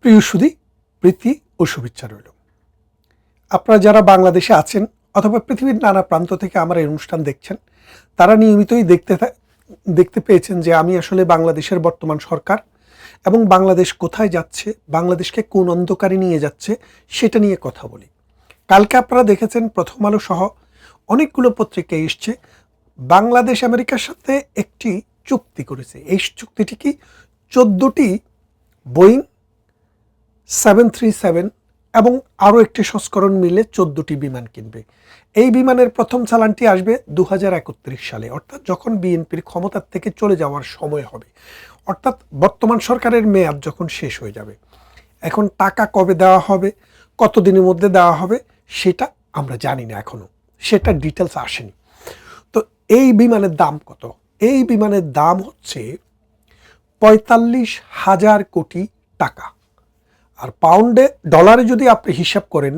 প্রিয় সুধী, প্রীতি ও শুভেচ্ছা রইল। আপনারা যারা বাংলাদেশে আছেন অথবা পৃথিবীর নানা প্রান্ত থেকে আমার এই অনুষ্ঠান দেখছেন, তারা নিয়মিতই দেখতে পেয়েছেন যে আমি আসলে বাংলাদেশের বর্তমান সরকার এবং বাংলাদেশ কোথায় যাচ্ছে, বাংলাদেশকে কোন অন্ধকারে নিয়ে যাচ্ছে সেটা নিয়ে কথা বলি। কালকে আপনারা দেখেছেন প্রথম আলো সহ অনেকগুলো পত্রিকায় এসছে বাংলাদেশ আমেরিকার সাথে একটি চুক্তি করেছে। এই চুক্তিটি কি? 14টি বোয়িং 737 এবং আরও একটি সংস্করণ মিলে 14টি বিমান কিনবে। এই বিমানের প্রথম চালানটি আসবে 2031 সালে, অর্থাৎ যখন বিএনপির ক্ষমতার থেকে চলে যাওয়ার সময় হবে, অর্থাৎ বর্তমান সরকারের মেয়াদ যখন শেষ হয়ে যাবে। এখন টাকা কবে দেওয়া হবে, কতদিনের মধ্যে দেওয়া হবে সেটা আমরা জানি না এখনও, সেটা ডিটেলস আসেনি। তো এই বিমানের দাম কত? এই বিমানের দাম হচ্ছে 45,000 কোটি টাকা। আর পাউন্ডে, ডলারে যদি আপনি হিসাব করেন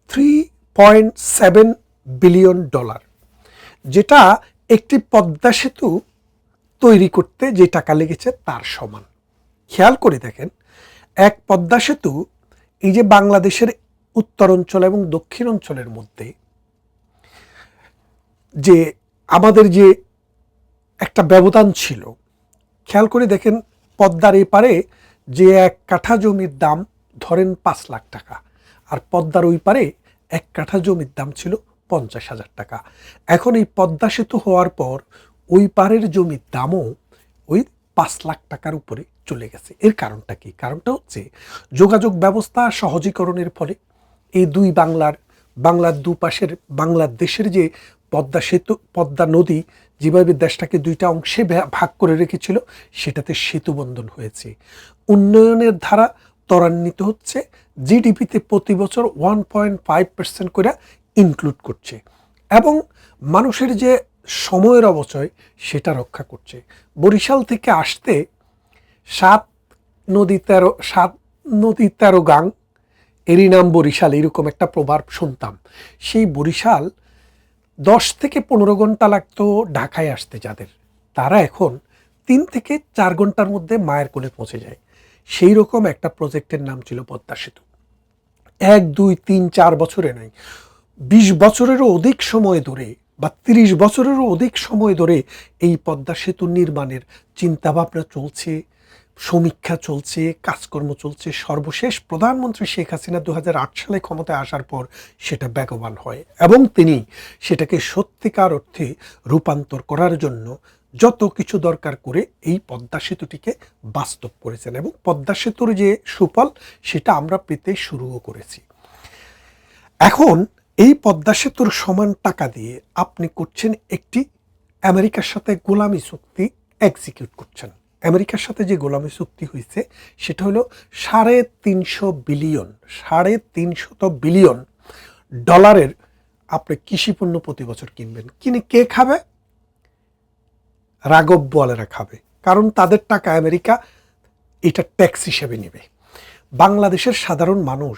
3.7 বিলিয়ন ডলার, যেটা একটি পদ্মা সেতু তৈরি করতে যে টাকা লেগেছে তার সমান। খেয়াল করে দেখেন, এক পদ্মা সেতু এই যে বাংলাদেশের উত্তর অঞ্চল এবং দক্ষিণ অঞ্চলের মধ্যে যে আমাদের যে একটা ব্যবধান ছিল, খেয়াল করে দেখেন পদ্মার এপারে যে এক কাঠা জমির দাম ধরেন 5 লাখ টাকা, আর পদ্মার ওই পারে এক কাঠা জমির দাম ছিল 50,000 টাকা। এখন এই পদ্মা সেতু হওয়ার পর ওই পারের জমির দামও ওই 5 লাখ টাকার উপরে চলে গেছে। এর কারণটা কি? কারণটা হচ্ছে যোগাযোগ ব্যবস্থা সহজীকরণের ফলে এই বাংলার দুপাশের বাংলাদেশের যে পদ্মা সেতু, পদ্মা নদী যেভাবে দেশটাকে দুইটা অংশে ভাগ করে রেখেছিল, সেটাতে সেতু বন্ধন হয়েছে। উন্নয়নের ধারা ত্বরান্বিত হচ্ছে, জিডিপিতে প্রতি বছর 1.5% করে ইনক্লুড করছে, এবং মানুষের যে সময়ের অবচয় সেটা রক্ষা করছে। বরিশাল থেকে আসতে 7 নদী 13 গাং, এরই নাম বরিশাল, এরকম একটা প্রবাদ শুনতাম। সেই বরিশাল 10 থেকে 15 ঘন্টা লাগতো ঢাকায় আসতে যাদের, তারা এখন 3 থেকে 4 ঘন্টার মধ্যে মায়ের কোলে পৌঁছে যায়। সেই রকম একটা প্রজেক্টের নাম ছিল পদ্মা সেতু। 1, 2, 3, 4 বছরে নয়, 20 বছরেরও অধিক সময় ধরে বা 30 বছরেরও অধিক সময় ধরে এই পদ্মা সেতু নির্মাণের চিন্তাভাবনা চলছে, সমীক্ষা চলছে, কাজকর্ম চলছে। সর্বশেষ প্রধানমন্ত্রী শেখ হাসিনা 2008 সালে ক্ষমতায় আসার পর সেটা বেগবান হয় এবং তিনি সেটাকে সত্যিকার অর্থে রূপান্তর করার জন্য যত কিছু দরকার করে এই পদ্মা সেতুটিকে বাস্তব করেছেন, এবং পদ্মা সেতুর যে সুফল সেটা আমরা পেতে শুরুও করেছি। এখন এই পদ্মা সেতুর সমান টাকা দিয়ে আপনি করছেন একটি আমেরিকার সাথে গোলামি চুক্তি এক্সিকিউট করছেন। আমেরিকার সাথে যে গোলামি চুক্তি হয়েছে সেটা হলো 350 বিলিয়ন ডলারের আপনি কৃষি পণ্য প্রতি বছর কিনবেন। কিনে কে খাবে? রাঘব বোয়ালেরা খাবে, কারণ তাদের টাকা আমেরিকা এটা ট্যাক্স হিসেবে নেবে। বাংলাদেশের সাধারণ মানুষ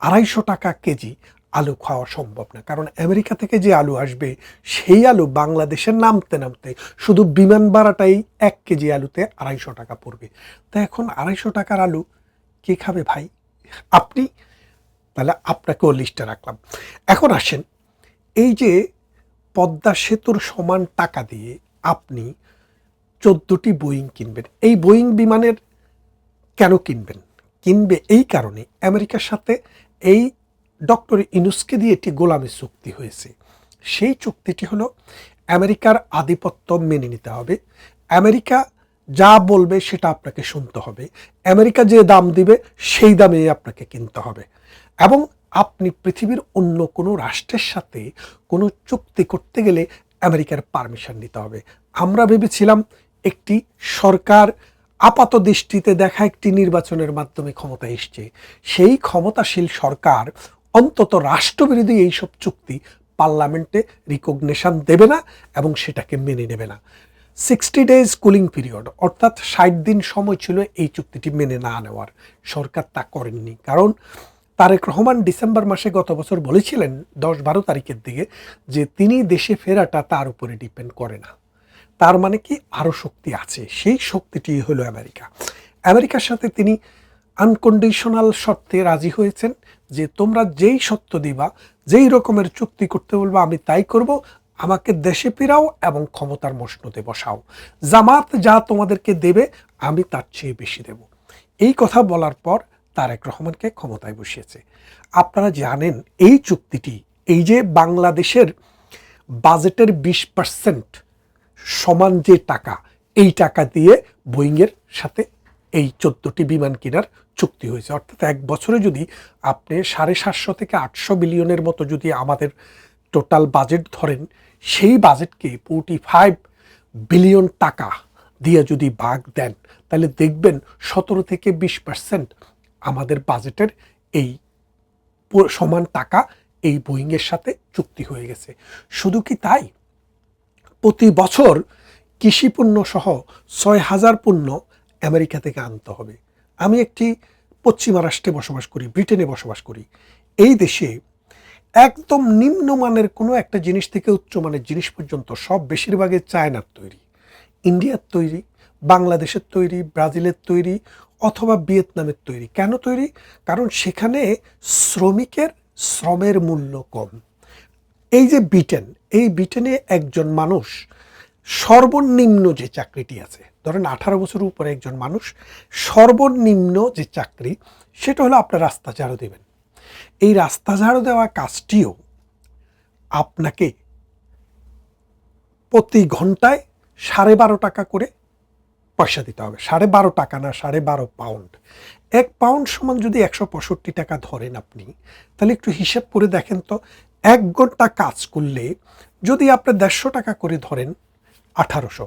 250 টাকা কেজি আলু খাওয়া সম্ভব না, কারণ আমেরিকা থেকে যে আলু আসবে সেই আলু বাংলাদেশের নামতে নামতে শুধু বিমান ভাড়াটাই 1 কেজি আলুতে 250 টাকা পড়বে। তা এখন 250 টাকার আলু কে খাবে ভাই? আপনি। তাহলে আপনাকেও লিস্টে রাখলাম। এখন আসেন, এই যে পদ্মা সেতুর সমান টাকা দিয়ে আপনি 14টি বোয়িং কিনবেন, এই বোয়িং বিমানের কেন কিনবেন? কিনবে এই কারণে, আমেরিকার সাথে এই ডক্টর ইউনূসকে দিয়ে একটি গোলামি চুক্তি হয়েছে। সেই চুক্তিটি হলো আমেরিকার আধিপত্য মেনে নিতে হবে, আমেরিকা যা বলবে সেটা আপনাকে শুনতে হবে, আমেরিকা যে দাম দিবে সেই দামে আপনাকে কিনতে হবে, এবং আপনি পৃথিবীর অন্য কোনো রাষ্ট্রের সাথে কোনো চুক্তি করতে গেলে আমেরিকার পারমিশন নিতে হবে। আমরা ভেবেছিলাম একটি সরকার আপাত দৃষ্টিতে দেখা একটি নির্বাচনের মাধ্যমে ক্ষমতা এসছে, সেই ক্ষমতাশীল সরকার অন্তত রাষ্ট্রবিরোধী এইসব চুক্তি পার্লামেন্টে রিকগনিশন দেবে না এবং সেটাকে মেনে নেবে না। 60 ডেজ কুলিং পিরিয়ড, অর্থাৎ 60 দিন সময় ছিল এই চুক্তিটি মেনে না নেওয়ার। সরকার তা করেননি, কারণ তারেক রহমান ডিসেম্বর মাসে গত বছর বলেছিলেন 10-12 তারিখের দিকে যে তিনি দেশে ফেরাটা তার উপরে ডিপেন্ড করে না। তার মানে কি, আরও শক্তি আছে, সেই শক্তিটি হলো আমেরিকা। আমেরিকার সাথে তিনি আনকন্ডিশনাল শর্তে রাজি হয়েছেন যে তোমরা যেই সত্য দিবা, যেই রকমের চুক্তি করতে বলবা আমি তাই করব, আমাকে দেশে ফিরাও এবং ক্ষমতার মসনদে বসাও, জামাত যা তোমাদেরকে দেবে আমি তার চেয়ে বেশি দেব। এই কথা বলার পর তারেক রহমানকে ক্ষমতায় বসিয়েছে। আপনারা জানেন এই চুক্তিটি, এই যে বাংলাদেশের বাজেটের 20% সমান যে টাকা, এই টাকা দিয়ে বোয়িংয়ের সাথে এই 14টি বিমান কেনার চুক্তি হয়েছে। অর্থাৎ এক বছরে যদি আপনি 750 থেকে 800 বিলিয়নের মতো যদি আমাদের টোটাল বাজেট ধরেন, সেই বাজেটকে 45 বিলিয়ন টাকা দিয়ে যদি ভাগ দেন, তাহলে দেখবেন 17 থেকে 20% আমাদের বাজেটের এই সমান টাকা এই বোয়িংয়ের সাথে চুক্তি হয়ে গেছে। শুধু কি তাই, প্রতি বছর কৃষি পণ্য সহ 6,000 পণ্য আমেরিকা থেকে আনতে হবে। আমি একটি পশ্চিমা রাষ্ট্রে বসবাস করি, ব্রিটেনে বসবাস করি। এই দেশে একদম নিম্নমানের কোনো একটা জিনিস থেকে উচ্চমানের জিনিস পর্যন্ত সব বেশিরভাগই চায়নার তৈরি, ইন্ডিয়ার তৈরি, বাংলাদেশের তৈরি, ব্রাজিলের তৈরি অথবা ভিয়েতনামের তৈরি। কেন তৈরি? কারণ সেখানে শ্রমিকের শ্রমের মূল্য কম। এই যে ব্রিটেন, এই ব্রিটেনে একজন মানুষ সর্বনিম্ন যে চাকরিটি আছে, ধরেন 18 বছরের উপরে একজন মানুষ সর্বনিম্ন যে চাকরি, সেটা হলো আপনার রাস্তা ঝাড়ু দেবেন। এই রাস্তা ঝাড়ু দেওয়া কাজটিও আপনাকে প্রতি ঘন্টায় 12.5 টাকা করে পয়সা দিতে হবে। 12.5 টাকা না, 12.5 পাউন্ড। 1 পাউন্ড সমান যদি 165 টাকা ধরেন আপনি, তাহলে একটু হিসেব করে দেখেন তো, 1 ঘন্টা কাজ করলে যদি আপনি 150 টাকা করে ধরেন, 1800,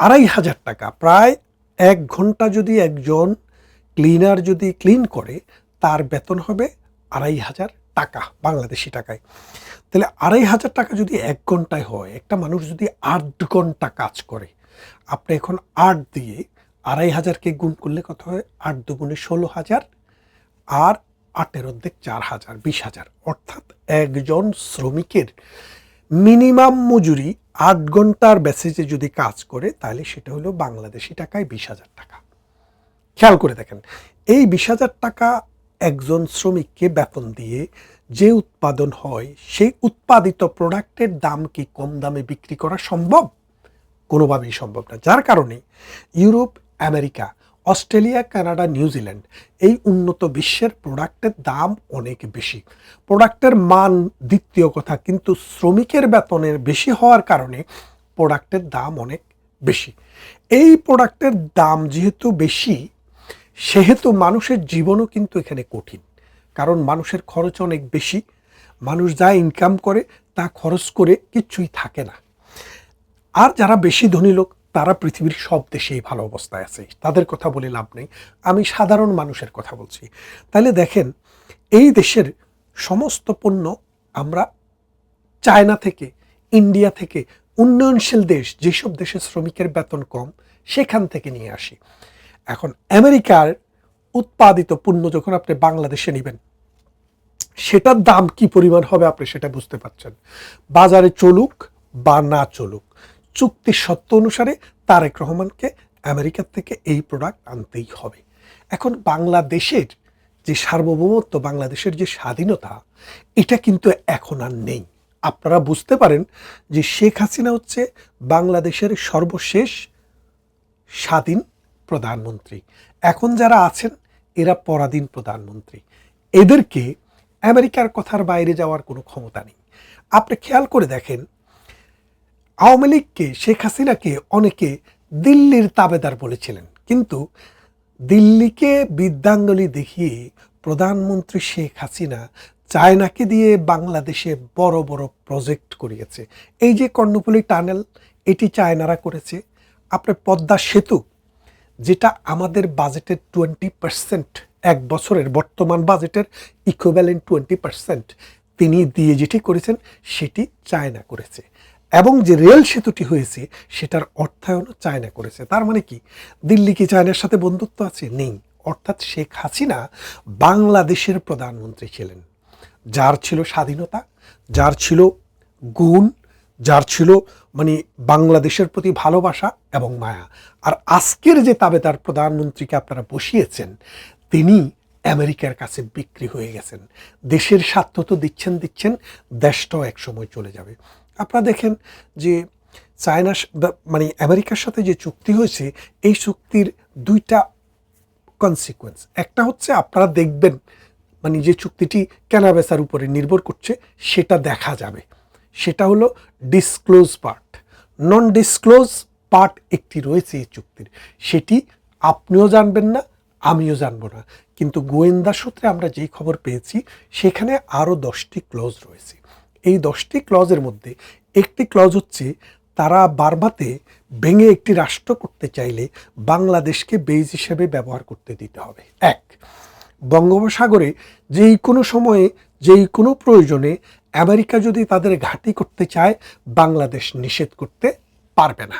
2,500 টাকা, প্রায় 1 ঘন্টা যদি একজন ক্লিনার যদি ক্লিন করে, তার বেতন হবে 2,500 টাকা বাংলাদেশি টাকায়। তাহলে 2,500 টাকা যদি 1 ঘন্টায় হয়, একটা মানুষ যদি 8 ঘন্টা কাজ করে, আপনি এখন 8 দিয়ে 2,500কে গুণ করলে কত হয়? 8 দুগুণে 16,000, আর 8-এর অর্ধেক 4,000, 20,000। অর্থাৎ একজন শ্রমিকের মিনিমাম মজুরি 8 ঘন্টার বেসিসে যদি কাজ করে, তাহলে সেটা হলো বাংলাদেশি টাকায় 20,000 টাকা। খেয়াল করে দেখেন, এই 20,000 টাকা একজন শ্রমিককে বেতন দিয়ে যে উৎপাদন হয়, সেই উৎপাদিত প্রোডাক্টের দাম কি কম দামে বিক্রি করা সম্ভব? কোনোভাবেই সম্ভব না। যার কারণে Europe, America, Australia, Canada, New Zealand, এই উন্নত বিশ্বের প্রোডাক্টের দাম অনেক বেশি। প্রোডাক্টের মান দ্বিতীয় কথা, কিন্তু শ্রমিকের বেতনের বেশি হওয়ার কারণে প্রোডাক্টের দাম অনেক বেশি। এই প্রোডাক্টের দাম যেহেতু বেশি, সেহেতু মানুষের জীবনও কিন্তু এখানে কঠিন। কারণ মানুষের খরচ অনেক বেশি, মানুষ যা ইনকাম করে তা খরচ করে কিচ্ছুই থাকে না। আর যারা বেশি ধনী লোক, তারা পৃথিবীর সব দেশেই ভালো অবস্থায় আছে, তাদের কথা বলে লাভ নেই, আমি সাধারণ মানুষের কথা বলছি। তাহলে দেখেন, এই দেশের সমস্ত পণ্য আমরা চায়না থেকে, ইন্ডিয়া থেকে, উন্নয়নশীল দেশ, যেসব দেশে শ্রমিকের বেতন কম, সেখান থেকে নিয়ে আসি। এখন আমেরিকার উৎপাদিত পণ্য যখন আপনি বাংলাদেশে নেবেন, সেটার দাম কি পরিমাণ হবে আপনি সেটা বুঝতে পারছেন। বাজারে চলুক বা না চলুক, চুক্তির শর্ত অনুসারে তারেক রহমানকে আমেরিকার থেকে এই প্রোডাক্ট আনতেই হবে। এখন বাংলাদেশের যে সার্বভৌমত্ব, বাংলাদেশের যে স্বাধীনতা, এটা কিন্তু এখন আর নেই। আপনারা বুঝতে পারেন যে শেখ হাসিনা হচ্ছে বাংলাদেশের সর্বশেষ স্বাধীন প্রধানমন্ত্রী। এখন যারা আছেন এরা পরাধীন প্রধানমন্ত্রী। এদেরকে আমেরিকার কথার বাইরে যাওয়ার কোনো ক্ষমতা নেই। আপনি খেয়াল করে দেখেন, আওয়ামী লীগকে, শেখ হাসিনাকে অনেকে দিল্লির তাবেদার বলেছিলেন, কিন্তু দিল্লিকে বিদ্যাঙ্গুলি দেখিয়ে প্রধানমন্ত্রী শেখ হাসিনা চায়নাকে দিয়ে বাংলাদেশে বড় বড় প্রজেক্ট করিয়েছে। এই যে কর্ণফুলী টানেল, এটি চায়নারা করেছে। আপনার পদ্মা সেতু, যেটা আমাদের বাজেটের 20%, এক বছরের বর্তমান বাজেটের ইকুইভ্যালেন্ট 20% তিনি দিয়ে যেটি করেছেন, সেটি চায়না করেছে। এবং যে রেল সেতুটি হয়েছে, সেটার অর্থায়নও চায়না করেছে। তার মানে কি, দিল্লি কি চায়নার সাথে বন্ধুত্ব আছে? নেই। অর্থাৎ শেখ হাসিনা বাংলাদেশের প্রধানমন্ত্রী ছিলেন, যার ছিল স্বাধীনতা, যার ছিল গুণ, যার ছিল মানে বাংলাদেশের প্রতি ভালোবাসা এবং মায়া। আর আজকের যে তাবেদার প্রধানমন্ত্রীকে আপনারা বসিয়েছেন, তিনি আমেরিকার কাছে বিক্রি হয়ে গেছেন। দেশের স্বার্থ তো দিচ্ছেন, দেশটাও একসময় চলে যাবে। আপনারা দেখেন যে চায়না মানে আমেরিকার সাথে যে চুক্তি হয়েছে, এই চুক্তির দুইটা কনসিকুয়েন্স। একটা হচ্ছে আপনারা দেখবেন মানে যে চুক্তিটি কেনাবেচার উপরে নির্ভর করছে সেটা দেখা যাবে, সেটা হলো ডিসক্লোজ পার্ট। নন ডিসক্লোজ পার্ট একটি রয়েছে এই চুক্তির, সেটি আপনিও জানবেন না, আমিও জানবো না, কিন্তু গোয়েন্দা সূত্রে আমরা যেই খবর পেয়েছি সেখানে আরও 10টি ক্লজ রয়েছে। এই 10টি ক্লজের মধ্যে একটি ক্লজ হচ্ছে তারা বার্মাতে ভেঙে একটি রাষ্ট্র করতে চাইলে বাংলাদেশকে বেজ হিসেবে ব্যবহার করতে দিতে হবে। এক, বঙ্গোপসাগরে যেই কোনো সময়ে যেই কোনো প্রয়োজনে আমেরিকা যদি তাদের ঘাঁটি করতে চায় বাংলাদেশ নিষেধ করতে পারবে না,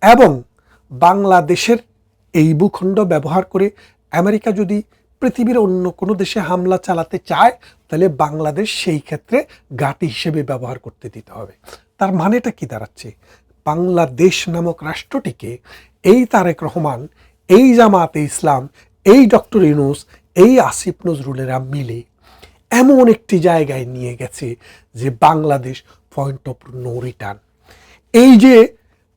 এবং বাংলাদেশের এই ভূখণ্ড ব্যবহার করে আমেরিকা যদি পৃথিবীর অন্য কোনো দেশে হামলা চালাতে চায় তাহলে বাংলাদেশ সেই ক্ষেত্রে ঘাঁটি হিসেবে ব্যবহার করতে দিতে হবে। তার মানেটা কি দাঁড়াচ্ছে? বাংলাদেশ নামক রাষ্ট্রটিকে এই তারেক রহমান, এই জামাতে ইসলাম, এই ডক্টর ইউনূস, এই আসিফ নজরুলেরা মিলে এমন একটি জায়গায় নিয়ে গেছে যে Bangladesh point of no return. এই যে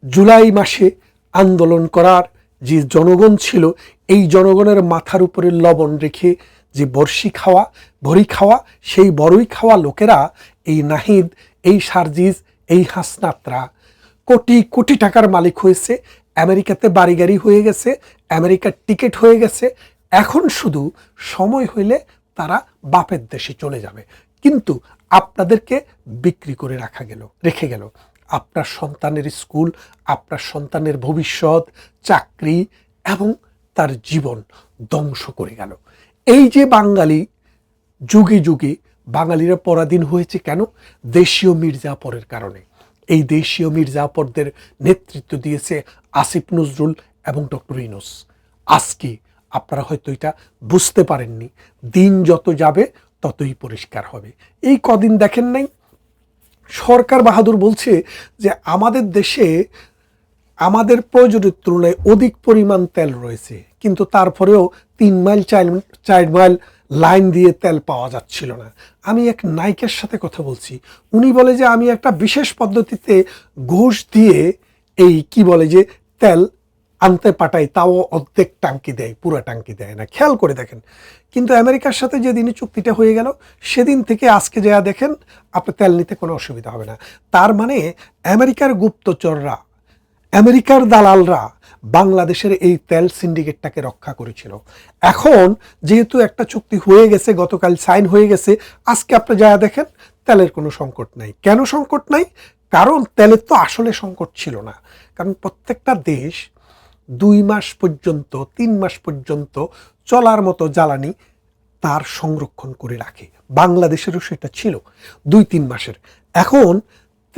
জুলাই মাসে আন্দোলন করার যে জনগণ ছিল, এই জনগণের মাথার উপরে লবণ রেখে যে বড়ি খাওয়া সেই বড়ই খাওয়া লোকেরা, এই নাহিদ, এই সার্জিস, এই হাসনাতরা কোটি কোটি টাকার মালিক হয়েছে, আমেরিকাতে বাড়ি গাড়ি হয়ে গেছে, আমেরিকার টিকিট হয়ে গেছে। এখন শুধু সময় হইলে তারা বাপের দেশে চলে যাবে, কিন্তু আপনাদেরকে বিক্রি করে রেখে গেল আপনার সন্তানের স্কুল, আপনার সন্তানের ভবিষ্যৎ, চাকরি এবং তার জীবন ধ্বংস করে গেল। এই যে বাঙালি যুগে যুগে বাঙালিরা পরাধীন হয়েছে কেন? দেশীয় মির্জাফরের কারণে। এই দেশীয় মির্জাফরদের নেতৃত্ব দিয়েছে আসিফ নজরুল এবং ডক্টর ইউনূস। আজকে আপনারা হয়তো এটা বুঝতে পারেননি, দিন যত যাবে ততই পরিষ্কার হবে। এই কদিন দেখেন নাই সরকার বাহাদুর বলছে যে আমাদের দেশে আমাদের প্রয়োজনের তুলনায় অধিক পরিমাণ তেল রয়েছে, কিন্তু তারপরেও 3 মাইল 4 মাইল লাইন দিয়ে তেল পাওয়া যাচ্ছিল না। আমি এক নায়িকার সাথে কথা বলছি, উনি বলে যে আমি একটা বিশেষ পদ্ধতিতে ঘুষ দিয়ে এই কি বলে যে তেল আনতে পাঠাই, তাও অর্ধেক টাঙ্কি দেয়, পুরো টাঙ্কি দেয় না। খেয়াল করে দেখেন। কিন্তু আমেরিকার সাথে যেদিনই চুক্তিটা হয়ে গেল সেদিন থেকে আজকে যা দেখেন আপনি তেল নিতে কোনো অসুবিধা হবে না। তার মানে আমেরিকার গুপ্তচররা, আমেরিকার দালালরা বাংলাদেশের এই তেল সিন্ডিকেটটাকে রক্ষা করেছিল। এখন যেহেতু একটা চুক্তি হয়ে গেছে, গতকাল সাইন হয়ে গেছে, আজকে আপনি যা দেখেন তেলের কোনো সংকট নাই। কেন সংকট নাই? কারণ তেলের তো আসলে সংকট ছিল না। কারণ প্রত্যেকটা দেশ 2 মাস পর্যন্ত 3 মাস পর্যন্ত চলার মতো জ্বালানি তার সংরক্ষণ করে রাখে। বাংলাদেশেরও সেটা ছিল 2-3 মাসের। এখন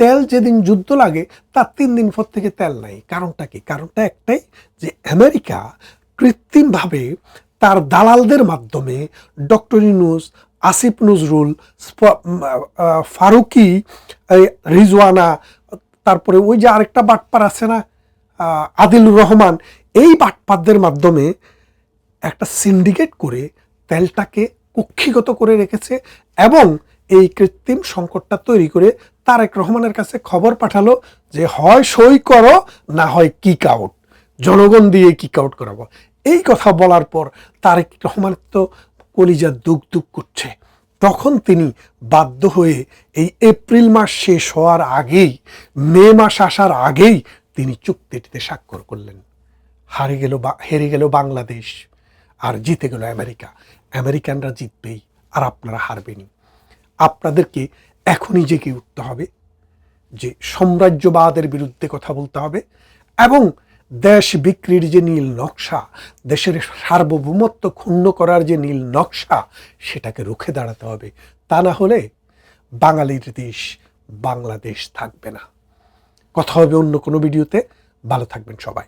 তেল যেদিন যুদ্ধ লাগে তার 3 দিন পর থেকে তেল নাই। কারণটা কি? কারণটা একটাই, যে আমেরিকা কৃত্রিমভাবে তার দালালদের মাধ্যমে ডক্টর ইউনূস, আসিফ নজরুল, ফারুকি, রিজওয়ানা, তারপরে ওই যে আরেকটা বাটপার আছে না আদিলুর রহমান, এই বাটপারদের মাধ্যমে একটা সিন্ডিকেট করে তেলটাকে কক্ষিগত করে রেখেছে এবং এই কৃত্রিম সংকটটা তৈরি করে তারেক রহমানের কাছে খবর পাঠালো যে হয় সই করো, না হয় কিক আউট, জনগণ দিয়ে কিক আউট করাবো। এই কথা বলার পর তারেক রহমান তো কলিজা দুক দুক করছে। তখন তিনি বাধ্য হয়ে এই এপ্রিল মাস শেষ হওয়ার আগেই, মে মাস আসার আগেই তিনি চুক্তিটিতে স্বাক্ষর করলেন। হেরে গেল বাংলাদেশ আর জিতে গেল আমেরিকা। আমেরিকানরা জিতবেই আর আপনারা হারবেনই। আপনাদেরকে এখনই জেগে উঠতে হবে, যে সাম্রাজ্যবাদের বিরুদ্ধে কথা বলতে হবে এবং দেশ বিক্রির যে নীল নকশা, দেশের সার্বভৌমত্ব ক্ষুণ্ণ করার যে নীল নকশা, সেটাকে রুখে দাঁড়াতে হবে। তা না হলে বাঙালির দেশ বাংলাদেশ থাকবে না। কথা হবে অন্য কোনো ভিডিওতে। ভালো থাকবেন সবাই।